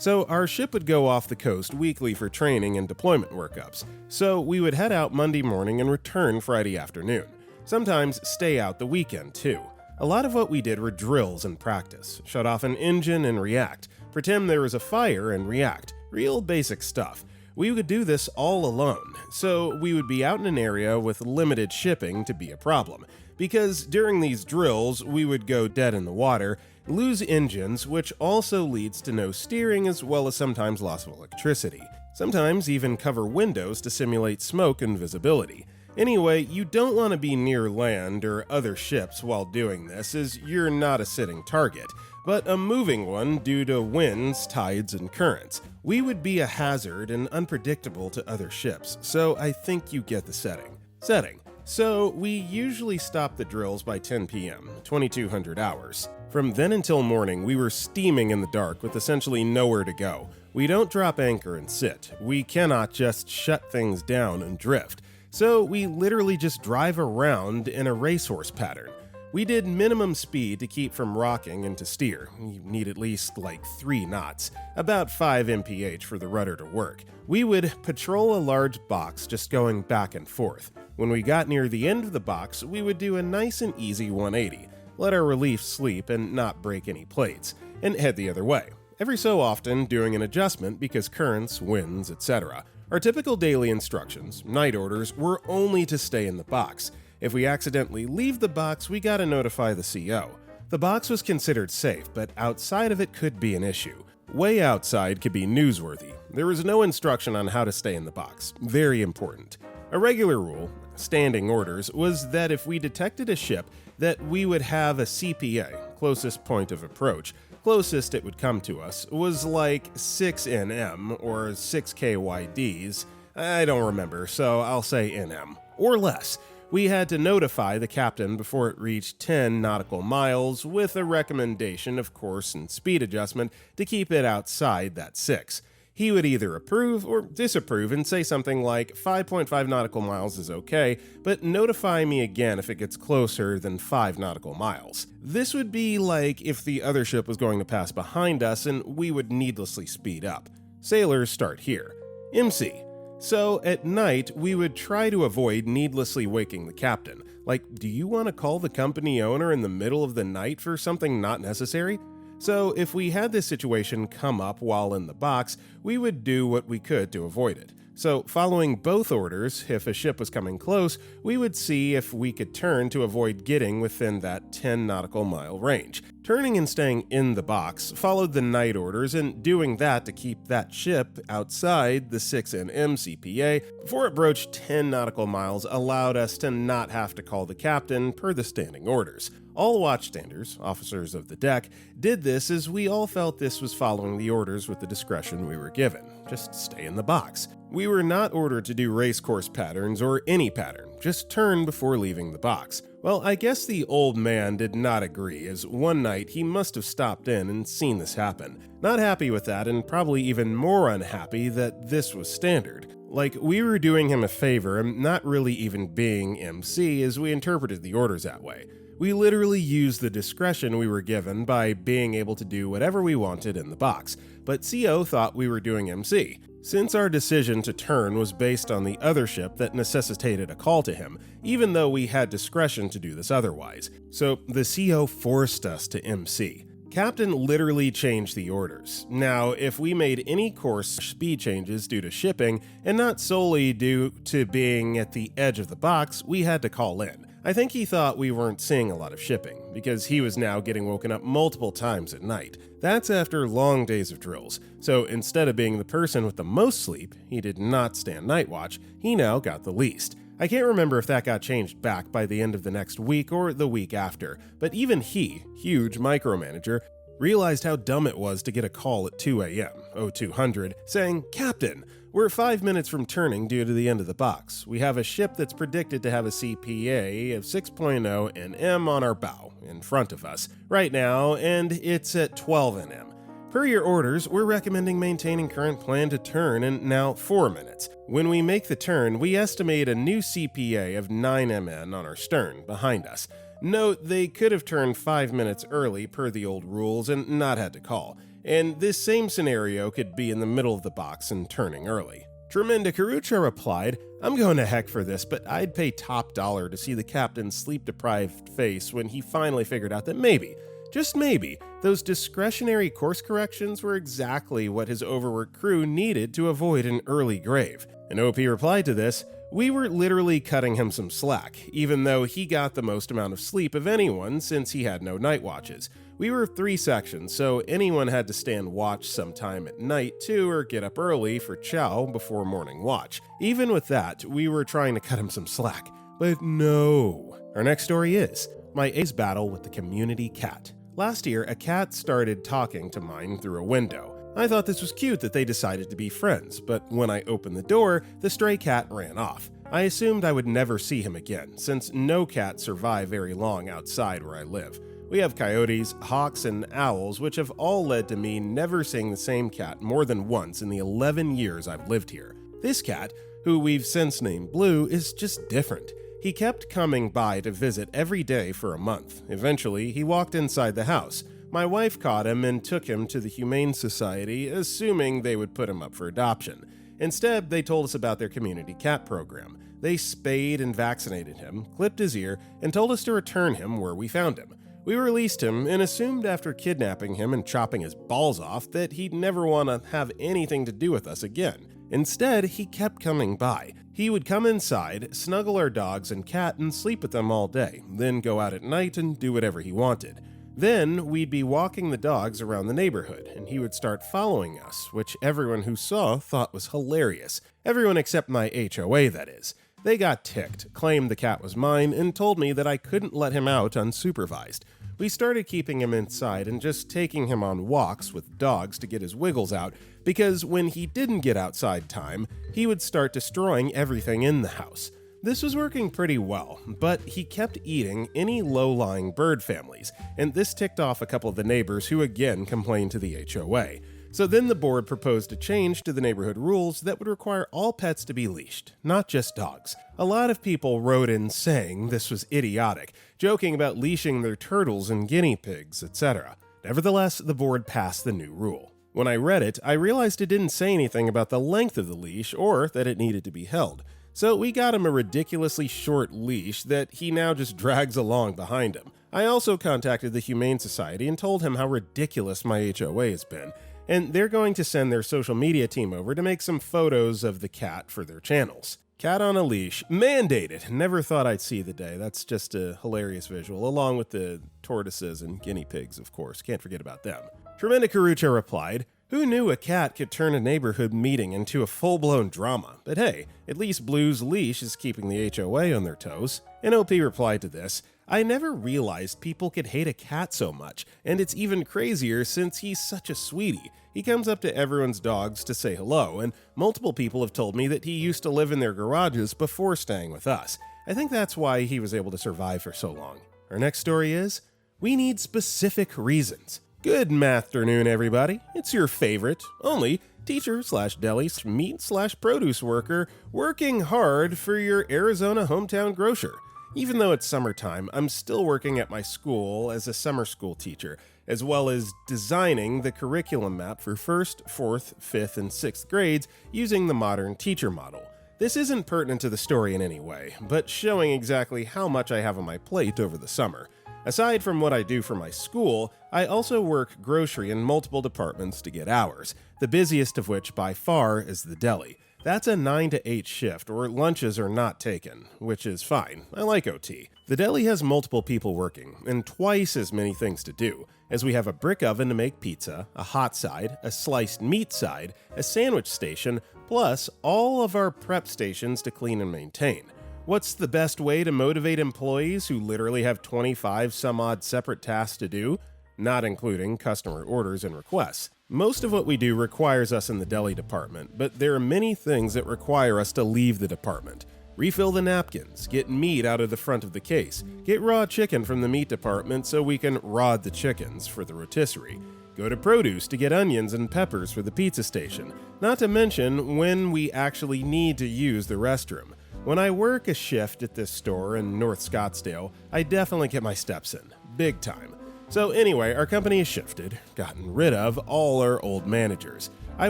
So our ship would go off the coast weekly for training and deployment workups. So we would head out Monday morning and return Friday afternoon. Sometimes stay out the weekend too. A lot of what we did were drills and practice. Shut off an engine and react. Pretend there was a fire and react. Real basic stuff. We would do this all alone, so we would be out in an area with limited shipping to be a problem. Because during these drills, we would go dead in the water, lose engines, which also leads to no steering as well as sometimes loss of electricity. Sometimes even cover windows to simulate smoke and visibility. Anyway, you don't want to be near land or other ships while doing this, as you're not a sitting target, but a moving one due to winds, tides, and currents. We would be a hazard and unpredictable to other ships, so I think you get the setting. So we usually stop the drills by 10 p.m., 2200 hours. From then until morning, we were steaming in the dark with essentially nowhere to go. We don't drop anchor and sit. We cannot just shut things down and drift. So we literally just drive around in a racehorse pattern. We did minimum speed to keep from rocking and to steer. You need at least like 3 knots, about 5 mph for the rudder to work. We would patrol a large box just going back and forth. When we got near the end of the box, we would do a nice and easy 180, let our relief sleep and not break any plates, and head the other way. Every so often doing an adjustment because currents, winds, etc. Our typical daily instructions, night orders, were only to stay in the box. If we accidentally leave the box, we gotta notify the CO. The box was considered safe, but outside of it could be an issue. Way outside could be newsworthy. There was no instruction on how to stay in the box. Very important. A regular rule, standing orders, was that if we detected a ship, that we would have a CPA, closest point of approach. Closest it would come to us was like 6 NM or 6 KYDs. I don't remember, so I'll say NM. Or less. We had to notify the captain before it reached 10 nautical miles with a recommendation of course and speed adjustment to keep it outside that 6. He would either approve or disapprove and say something like 5.5 nautical miles is okay, but notify me again if it gets closer than 5 nautical miles. This would be like if the other ship was going to pass behind us and we would needlessly speed up. Sailors start here. MC. So at night, we would try to avoid needlessly waking the captain. Like, do you want to call the company owner in the middle of the night for something not necessary? So if we had this situation come up while in the box, we would do what we could to avoid it. So following both orders, if a ship was coming close, we would see if we could turn to avoid getting within that 10 nautical mile range. Turning and staying in the box followed the night orders, and doing that to keep that ship outside the 6 NM CPA before it broached 10 nautical miles allowed us to not have to call the captain per the standing orders. All watchstanders, officers of the deck, did this as we all felt this was following the orders with the discretion we were given. Just stay in the box. We were not ordered to do race course patterns or any pattern, just turn before leaving the box. Well, I guess the old man did not agree, as one night he must have stopped in and seen this happen. Not happy with that, and probably even more unhappy that this was standard. Like, we were doing him a favor and not really even being MC as we interpreted the orders that way. We literally used the discretion we were given by being able to do whatever we wanted in the box, but CO thought we were doing MC. Since our decision to turn was based on the other ship that necessitated a call to him, even though we had discretion to do this otherwise. So the CO forced us to MC. Captain literally changed the orders. Now, if we made any course speed changes due to shipping, and not solely due to being at the edge of the box, we had to call in. I think he thought we weren't seeing a lot of shipping, because he was now getting woken up multiple times at night. That's after long days of drills, so instead of being the person with the most sleep, he did not stand night watch, he now got the least. I can't remember if that got changed back by the end of the next week or the week after, but even he, huge micromanager, realized how dumb it was to get a call at 2 a.m., 0200, saying, "Captain, we're 5 minutes from turning due to the end of the box. We have a ship that's predicted to have a CPA of 6.0 NM on our bow, in front of us, right now, and it's at 12 NM. Per your orders, we're recommending maintaining current plan to turn in now 4 minutes. When we make the turn, we estimate a new CPA of 9 MN on our stern, behind us. Note, they could have turned 5 minutes early per the old rules and not had to call. and this same scenario could be in the middle of the box and turning early. Tremenda Carucha replied, "I'm going to heck for this, but I'd pay top dollar to see the captain's sleep-deprived face when he finally figured out that maybe, just maybe, those discretionary course corrections were exactly what his overworked crew needed to avoid an early grave." And OP replied to this, "We were literally cutting him some slack, even though he got the most amount of sleep of anyone since he had no night watches. We were 3 sections, so anyone had to stand watch sometime at night too or get up early for chow before morning watch. Even with that, we were trying to cut him some slack. But no." Our next story is My HOA's battle with the community cat. Last year, a cat started talking to mine through a window. I thought this was cute that they decided to be friends, but when I opened the door, the stray cat ran off. I assumed I would never see him again, since no cats survive very long outside where I live. We have coyotes, hawks, and owls, which have all led to me never seeing the same cat more than once in the 11 years I've lived here. This cat, who we've since named Blue, is just different. He kept coming by to visit every day for a month. Eventually, he walked inside the house. My wife caught him and took him to the Humane Society, assuming they would put him up for adoption. Instead, they told us about their community cat program. They spayed and vaccinated him, clipped his ear, and told us to return him where we found him. We released him and assumed after kidnapping him and chopping his balls off that he'd never want to have anything to do with us again. Instead, he kept coming by. He would come inside, snuggle our dogs and cat, and sleep with them all day, then go out at night and do whatever he wanted. Then we'd be walking the dogs around the neighborhood, and he would start following us, which everyone who saw thought was hilarious. Everyone except my HOA, that is. They got ticked, claimed the cat was mine, and told me that I couldn't let him out unsupervised. We started keeping him inside and just taking him on walks with dogs to get his wiggles out, because when he didn't get outside time, he would start destroying everything in the house. This was working pretty well, but he kept eating any low-lying bird families, and this ticked off a couple of the neighbors who again complained to the HOA. So then the board proposed a change to the neighborhood rules that would require all pets to be leashed, not just dogs. A lot of people wrote in saying this was idiotic, joking about leashing their turtles and guinea pigs, etc. Nevertheless, the board passed the new rule. When I read it, I realized it didn't say anything about the length of the leash or that it needed to be held. So we got him a ridiculously short leash that he now just drags along behind him. I also contacted the Humane Society and told him how ridiculous my HOA has been, and they're going to send their social media team over to make some photos of the cat for their channels. Cat on a leash, mandated. Never thought I'd see the day. That's just a hilarious visual, along with the tortoises and guinea pigs, of course. Can't forget about them. Tremenda Carucha replied, "Who knew a cat could turn a neighborhood meeting into a full-blown drama? But hey, at least Blue's leash is keeping the HOA on their toes." And OP replied to this, "I never realized people could hate a cat so much, and it's even crazier since he's such a sweetie. He comes up to everyone's dogs to say hello, and multiple people have told me that he used to live in their garages before staying with us. I think that's why he was able to survive for so long." Our next story is, "We need specific reasons." Good afternoon, everybody. It's your favorite, only teacher/deli/meat/produce worker working hard for your Arizona hometown grocer. Even though it's summertime, I'm still working at my school as a summer school teacher, as well as designing the curriculum map for 1st, 4th, 5th, and 6th grades using the modern teacher model. This isn't pertinent to the story in any way, but showing exactly how much I have on my plate over the summer. Aside from what I do for my school, I also work grocery in multiple departments to get hours, the busiest of which by far is the deli. That's a 9 to 8 shift, or lunches are not taken, which is fine. I like OT. The deli has multiple people working, and twice as many things to do, as we have a brick oven to make pizza, a hot side, a sliced meat side, a sandwich station, plus all of our prep stations to clean and maintain. What's the best way to motivate employees who literally have 25 some odd separate tasks to do? Not including customer orders and requests. Most of what we do requires us in the deli department, but there are many things that require us to leave the department. Refill the napkins, get meat out of the front of the case, get raw chicken from the meat department so we can rod the chickens for the rotisserie, go to produce to get onions and peppers for the pizza station, not to mention when we actually need to use the restroom. When I work a shift at this store in North Scottsdale, I definitely get my steps in, big time. So anyway, our company has shifted, gotten rid of all our old managers. I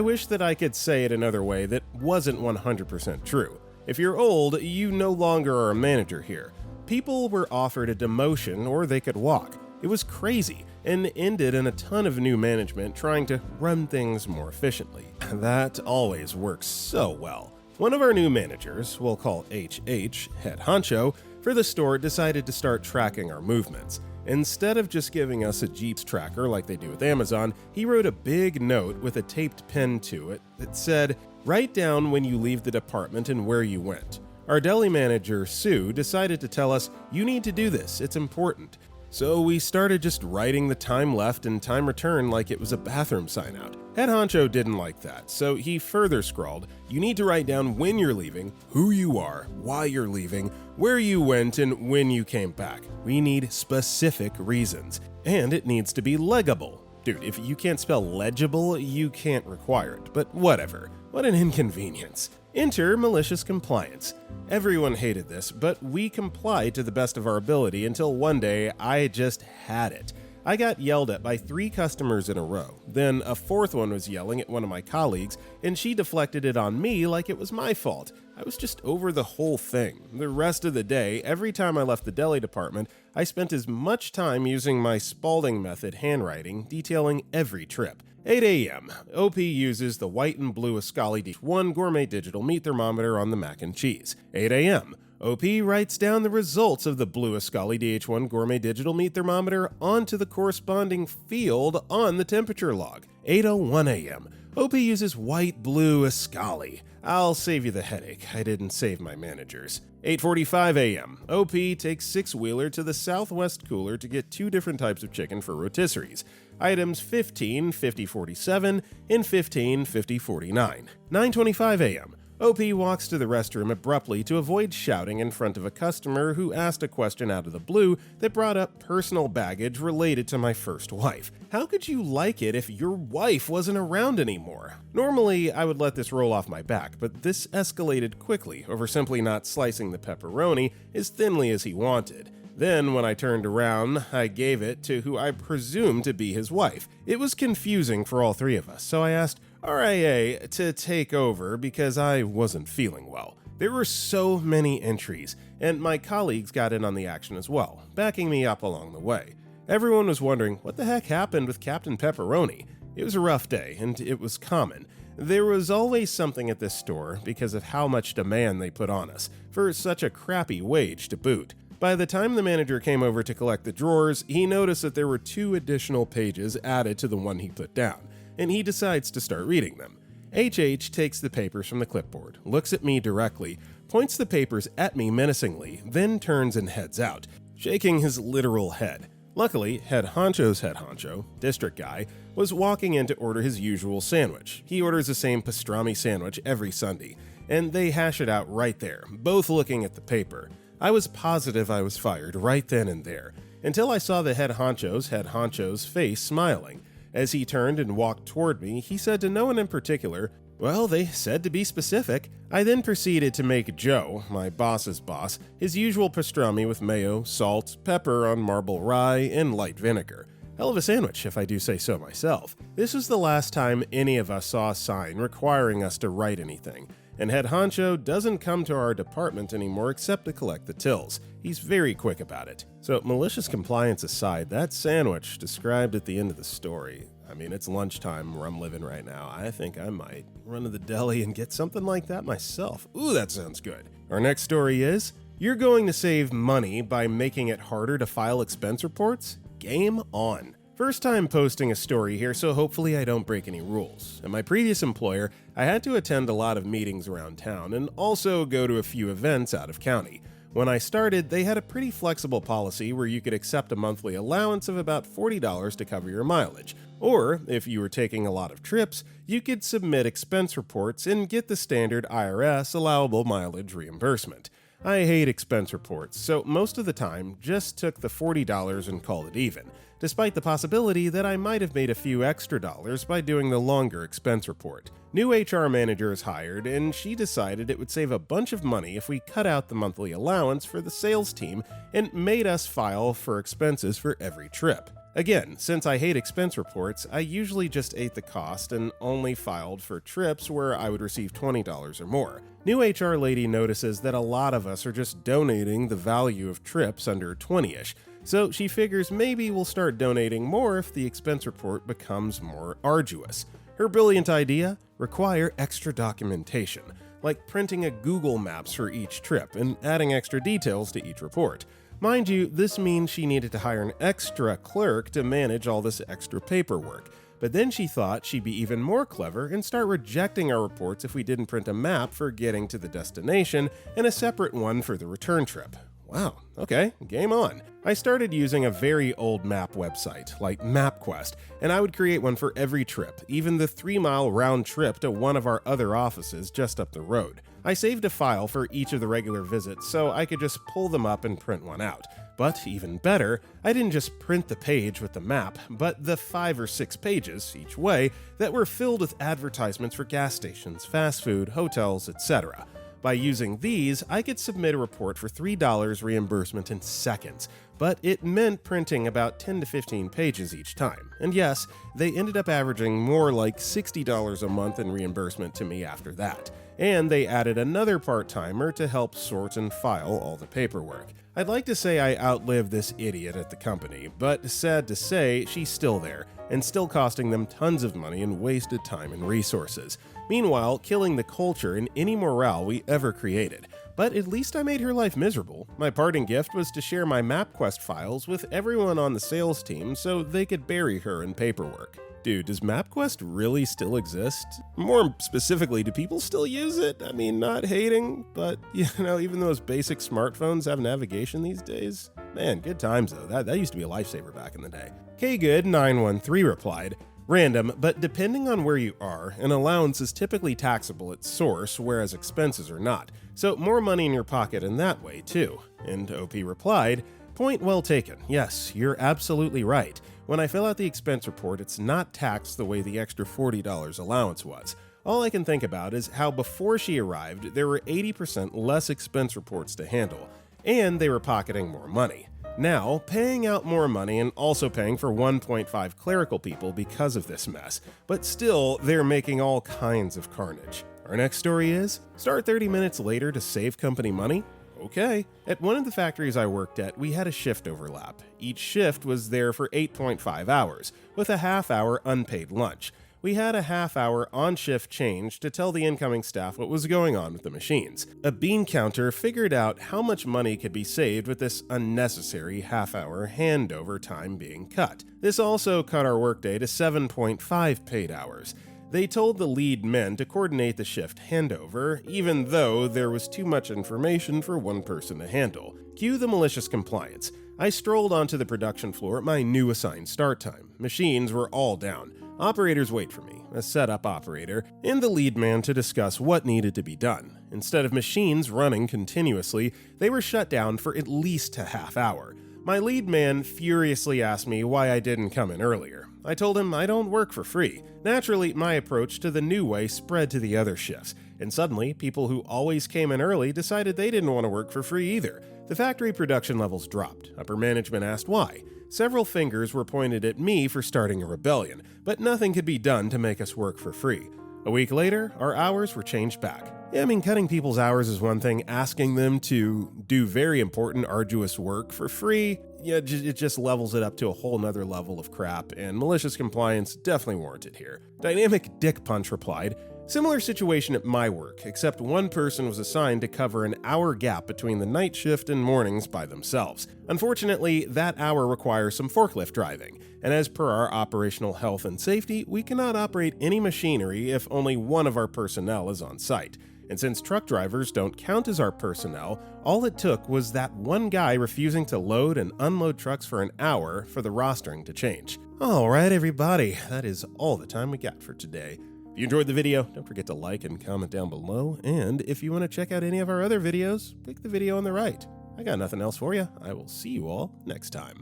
wish that I could say it another way that wasn't 100% true. If you're old, you no longer are a manager here. People were offered a demotion or they could walk. It was crazy and ended in a ton of new management trying to run things more efficiently. That always works so well. One of our new managers, we'll call HH, head honcho, for the store decided to start tracking our movements. Instead of just giving us a Jeeps tracker like they do with Amazon, he wrote a big note with a taped pen to it that said, "Write down when you leave the department and where you went." Our deli manager, Sue, decided to tell us, "You need to do this, it's important." So we started just writing the time left and time returned like it was a bathroom sign out. Head honcho didn't like that, so he further scrawled, "You need to write down when you're leaving, who you are, why you're leaving, where you went, and when you came back. We need specific reasons. And it needs to be legible." Dude, if you can't spell legible, you can't require it, but whatever. What an inconvenience. Enter malicious compliance. Everyone hated this, but we complied to the best of our ability until one day I just had it. I got yelled at by 3 customers in a row. Then a 4th one was yelling at one of my colleagues, and she deflected it on me like it was my fault. I was just over the whole thing. The rest of the day, every time I left the deli department, I spent as much time using my Spalding method handwriting, detailing every trip. 8 a.m. OP uses the white and blue Ascali D1 gourmet digital meat thermometer on the mac and cheese. 8 a.m. OP writes down the results of the blue Ascali DH1 gourmet digital meat thermometer onto the corresponding field on the temperature log. 8:01 a.m. OP uses white blue Ascali. I'll save you the headache, I didn't save my managers. 8:45 a.m. OP takes 6-wheeler to the Southwest Cooler to get 2 different types of chicken for rotisseries. Items 15-50-47 and 15-50-49. 9:25 a.m. OP walks to the restroom abruptly to avoid shouting in front of a customer who asked a question out of the blue that brought up personal baggage related to my first wife. How could you like it if your wife wasn't around anymore? Normally, I would let this roll off my back, but this escalated quickly over simply not slicing the pepperoni as thinly as he wanted. Then, when I turned around, I gave it to who I presumed to be his wife. It was confusing for all 3 of us, so I asked RIA to take over because I wasn't feeling well. There were so many entries, and my colleagues got in on the action as well, backing me up along the way. Everyone was wondering what the heck happened with Captain Pepperoni. It was a rough day, and it was common. There was always something at this store because of how much demand they put on us, for such a crappy wage to boot. By the time the manager came over to collect the drawers, he noticed that there were 2 additional pages added to the one he put down, and he decides to start reading them. HH takes the papers from the clipboard, looks at me directly, points the papers at me menacingly, then turns and heads out, shaking his literal head. Luckily, head honcho, district guy, was walking in to order his usual sandwich. He orders the same pastrami sandwich every Sunday, and they hash it out right there, both looking at the paper. I was positive I was fired right then and there, until I saw the head honcho's face smiling. As he turned and walked toward me, he said to no one in particular, "Well, they said to be specific." I then proceeded to make Joe, my boss's boss, his usual pastrami with mayo, salt, pepper on marble rye, and light vinegar. Hell of a sandwich, if I do say so myself. This was the last time any of us saw a sign requiring us to write anything, and head honcho doesn't come to our department anymore except to collect the tills. He's very quick about it. So, malicious compliance aside, that sandwich described at the end of the story, I mean, it's lunchtime where I'm living right now. I think I might run to the deli and get something like that myself. Ooh, that sounds good. Our next story is, you're going to save money by making it harder to file expense reports? Game on. First time posting a story here, so hopefully I don't break any rules. At my previous employer, I had to attend a lot of meetings around town and also go to a few events out of county. When I started, they had a pretty flexible policy where you could accept a monthly allowance of about $40 to cover your mileage. Or, if you were taking a lot of trips, you could submit expense reports and get the standard IRS allowable mileage reimbursement. I hate expense reports, so most of the time just took the $40 and called it even, despite the possibility that I might have made a few extra dollars by doing the longer expense report. New HR manager is hired, and she decided it would save a bunch of money if we cut out the monthly allowance for the sales team and made us file for expenses for every trip. Again, since I hate expense reports, I usually just ate the cost and only filed for trips where I would receive $20 or more. New HR lady notices that a lot of us are just donating the value of trips under 20-ish, so she figures maybe we'll start donating more if the expense report becomes more arduous. Her brilliant idea? Require extra documentation, like printing a Google Maps for each trip and adding extra details to each report. Mind you, this means she needed to hire an extra clerk to manage all this extra paperwork. But then she thought she'd be even more clever and start rejecting our reports if we didn't print a map for getting to the destination and a separate one for the return trip. Wow, okay, game on. I started using a very old map website, like MapQuest, and I would create one for every trip, even the 3-mile round trip to one of our other offices just up the road. I saved a file for each of the regular visits so I could just pull them up and print one out. But even better, I didn't just print the page with the map, but the 5 or 6 pages, each way, that were filled with advertisements for gas stations, fast food, hotels, etc. By using these, I could submit a report for $3 reimbursement in seconds, but it meant printing about 10 to 15 pages each time. And yes, they ended up averaging more like $60 a month in reimbursement to me after that. And they added another part-timer to help sort and file all the paperwork. I'd like to say I outlived this idiot at the company, but sad to say, she's still there, and still costing them tons of money and wasted time and resources. Meanwhile, killing the culture and any morale we ever created. But at least I made her life miserable. My parting gift was to share my MapQuest files with everyone on the sales team so they could bury her in paperwork. Dude, does MapQuest really still exist? More specifically, do people still use it? I mean, not hating, but, even those basic smartphones have navigation these days? Man, good times though. That used to be a lifesaver back in the day. KGood913 replied, "Random, but depending on where you are, an allowance is typically taxable at source, whereas expenses are not. So more money in your pocket in that way, too." And OP replied, "Point well taken. Yes, you're absolutely right. When I fill out the expense report, it's not taxed the way the extra $40 allowance was. All I can think about is how before she arrived, there were 80% less expense reports to handle, and they were pocketing more money. Now, paying out more money and also paying for 1.5 clerical people because of this mess, but still, they're making all kinds of carnage." Our next story is, start 30 minutes later to save company money? Okay. At one of the factories I worked at, we had a shift overlap. Each shift was there for 8.5 hours, with a half-hour unpaid lunch. We had a half-hour on-shift change to tell the incoming staff what was going on with the machines. A bean counter figured out how much money could be saved with this unnecessary half-hour handover time being cut. This also cut our workday to 7.5 paid hours. They told the lead men to coordinate the shift handover, even though there was too much information for one person to handle. Cue the malicious compliance. I strolled onto the production floor at my new assigned start time. Machines were all down. Operators wait for me, a setup operator, and the lead man to discuss what needed to be done. Instead of machines running continuously, they were shut down for at least a half hour. My lead man furiously asked me why I didn't come in earlier. I told him I don't work for free. Naturally, my approach to the new way spread to the other shifts, and suddenly, people who always came in early decided they didn't want to work for free either. The factory production levels dropped. Upper management asked why. Several fingers were pointed at me for starting a rebellion, but nothing could be done to make us work for free. A week later, our hours were changed back. Yeah, I mean, cutting people's hours is one thing. Asking them to do very important, arduous work for free, it just levels it up to a whole nother level of crap, and malicious compliance definitely warranted here. Dynamic Dick Punch replied, "Similar situation at my work, except one person was assigned to cover an hour gap between the night shift and mornings by themselves. Unfortunately, that hour requires some forklift driving, and as per our operational health and safety, we cannot operate any machinery if only one of our personnel is on site. And since truck drivers don't count as our personnel, all it took was that one guy refusing to load and unload trucks for an hour for the rostering to change." Alright everybody, that is all the time we got for today. If you enjoyed the video, don't forget to like and comment down below, and if you want to check out any of our other videos, click the video on the right. I got nothing else for you. I will see you all next time.